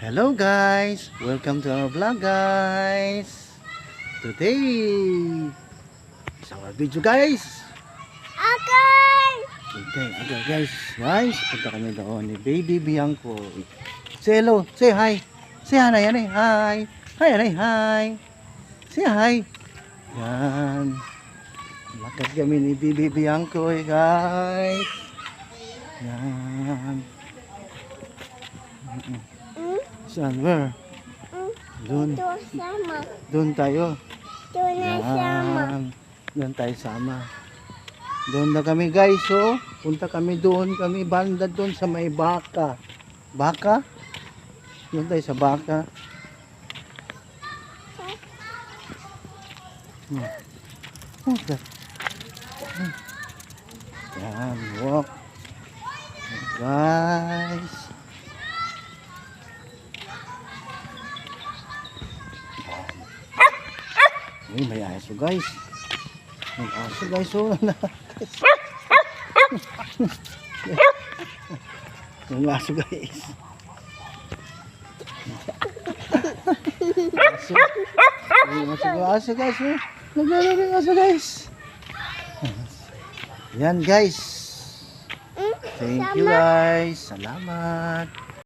Hello guys! Welcome to our vlog guys! Today is our video guys! Okay guys! Punta kami doon ni Baby Bianco. Say hello! Say hi! Say hi! Hi! Hi! Hi! Say hi! Yan! Lakad kami ni Baby Bianco guys! Yan! Saan? Where? Doon. Doon tayo. Doon tayo sama. Doon na kami guys, oh. Punta kami doon. Kami banda doon sa may baka. Baka? Doon tayo sa baka. Okay. Yan, walk. Guys. Uy, may aso guys. May aso guys. Oh. May aso guys. Aso guys. Oh. Naglalaro yung aso guys. Yan guys. Thank you guys. Salamat.